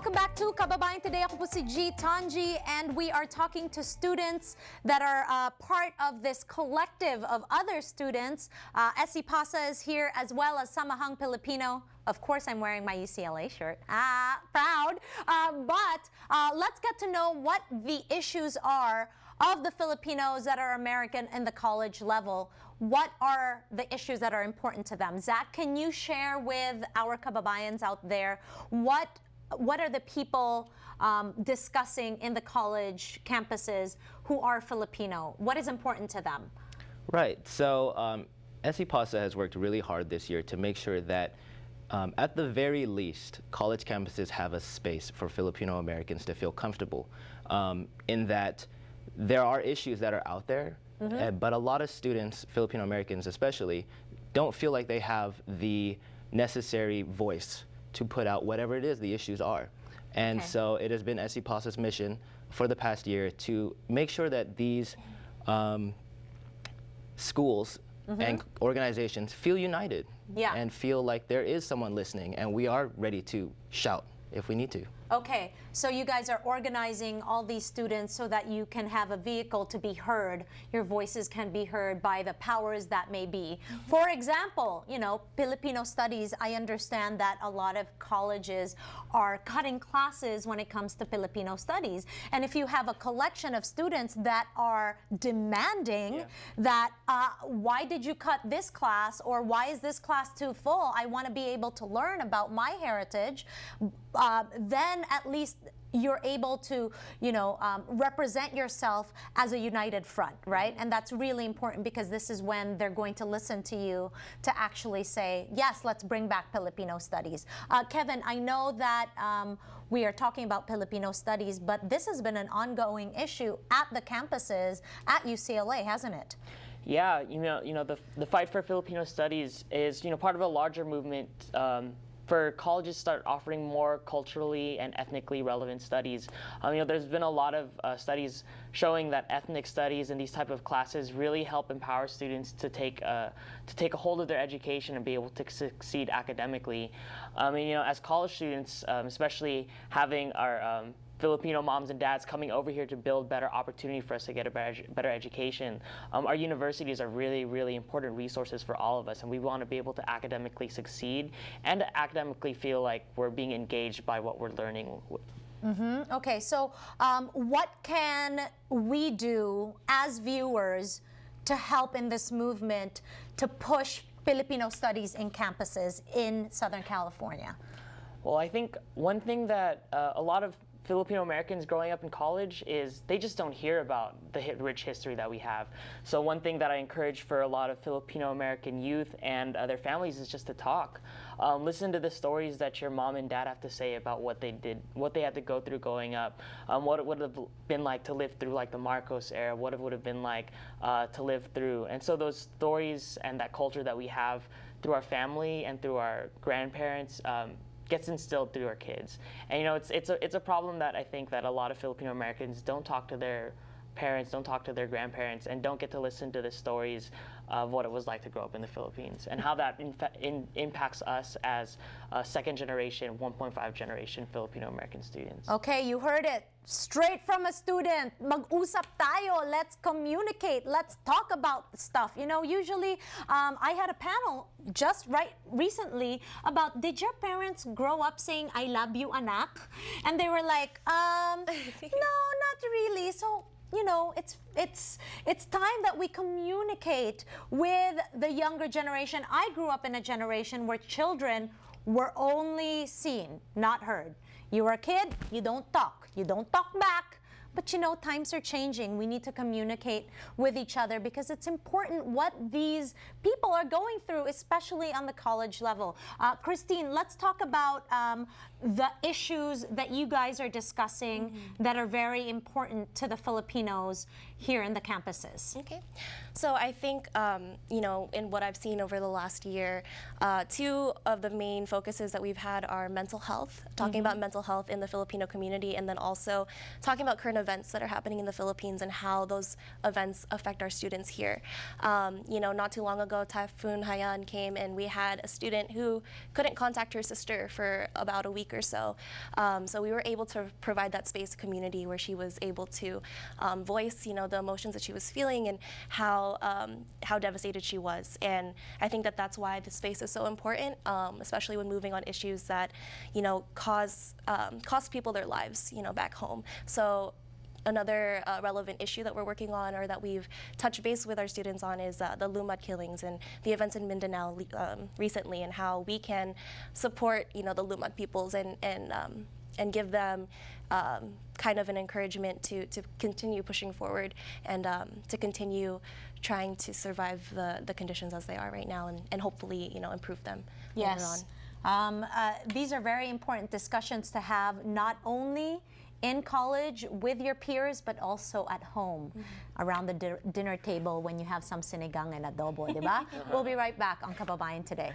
Welcome back to Kababayan Today. Ako po si G. Tanji, and we are talking to students that are part of this collective of other students. SC Pasa is here, as well as Samahang Pilipino. Of course, I'm wearing my UCLA shirt. Proud. But let's get to know what the issues are of the Filipinos that are American in the college level. What are the issues that are important to them? Zach, can you share with our kababayans out there what are the people discussing in the college campuses who are Filipino? What is important to them? Right. So SC Pasa has worked really hard this year to make sure that at the very least, college campuses have a space for Filipino Americans to feel comfortable in that there are issues that are out there, but a lot of students, Filipino Americans especially, don't feel like they have the necessary voice to put out whatever it is the issues are. And so it has been SC Pasa's mission for the past year to make sure that these schools and organizations feel united and feel like there is someone listening, and we are ready to shout if we need to. Okay, so you guys are organizing all these students so that you can have a vehicle to be heard. Your voices can be heard by the powers that may be. For example, you know, Filipino studies, I understand that a lot of colleges are cutting classes when it comes to Filipino studies. And if you have a collection of students that are demanding that, why did you cut this class, or why is this class too full? I want to be able to learn about my heritage. Then at least you're able to, you know, represent yourself as a united front, right? And that's really important, because this is when they're going to listen to you to actually say, yes, let's bring back Filipino studies. Kevin, I know that we are talking about Filipino studies, but this has been an ongoing issue at the campuses at UCLA, hasn't it? Yeah, you know, the fight for Filipino studies is, you know, part of a larger movement for colleges to start offering more culturally and ethnically relevant studies. You know, there's been a lot of studies showing that ethnic studies and these type of classes really help empower students to take a hold of their education and be able to succeed academically. And, you know, as college students, especially having our Filipino moms and dads coming over here to build better opportunity for us to get a better education. Our universities are really, really important resources for all of us, and we want to be able to academically succeed and to academically feel like we're being engaged by what we're learning. Okay, so what can we do as viewers to help in this movement to push Filipino studies in campuses in Southern California? Well, I think one thing that a lot of Filipino Americans growing up in college is they just don't hear about the rich history that we have. So one thing that I encourage for a lot of Filipino American youth and their families is just to talk. Listen to the stories that your mom and dad have to say about what they did, what they had to go through growing up, what it would have been like to live through like the Marcos era, what it would have been like to live through. And so those stories and that culture that we have through our family and through our grandparents gets instilled through our kids. And you know, it's a problem that I think that a lot of Filipino Americans don't talk to their parents, don't talk to their grandparents, and don't get to listen to the stories of what it was like to grow up in the Philippines and how that impacts us as second generation, 1.5 generation Filipino American students. Okay, you heard it. Straight from a student. Mag-usap tayo. Let's communicate. Let's talk about stuff. You know, usually I had a panel just recently about, did your parents grow up saying, I love you, anak? And they were like, no, not really. So, you know, it's time that we communicate with the younger generation. I grew up in a generation where children were only seen, not heard. You were a kid, you don't talk. You don't talk back. But you know, times are changing. We need to communicate with each other, because it's important what these people are going through, especially on the college level. Kristine, let's talk about the issues that you guys are discussing that are very important to the Filipinos here in the campuses? Okay, so I think, you know, in what I've seen over the last year, two of the main focuses that we've had are mental health, talking about mental health in the Filipino community, and then also talking about current events that are happening in the Philippines and how those events affect our students here. You know, not too long ago, Typhoon Haiyan came and we had a student who couldn't contact her sister for about a week or so. So we were able to provide that space community where she was able to voice, you know, the emotions that she was feeling and how devastated she was. And I think that that's why the space is so important, especially when moving on issues that, you know, cost people their lives, you know, back home. So another relevant issue that we're working on, or that we've touched base with our students on, is the Lumad killings and the events in Mindanao recently, and how we can support, you know, the Lumad peoples and give them kind of an encouragement to continue pushing forward and to continue trying to survive the conditions as they are right now, and hopefully, you know, improve them later on. These are very important discussions to have, not only in college with your peers, but also at home, around the dinner table when you have some sinigang and adobo, di ba? We'll be right back on Kababayan Today.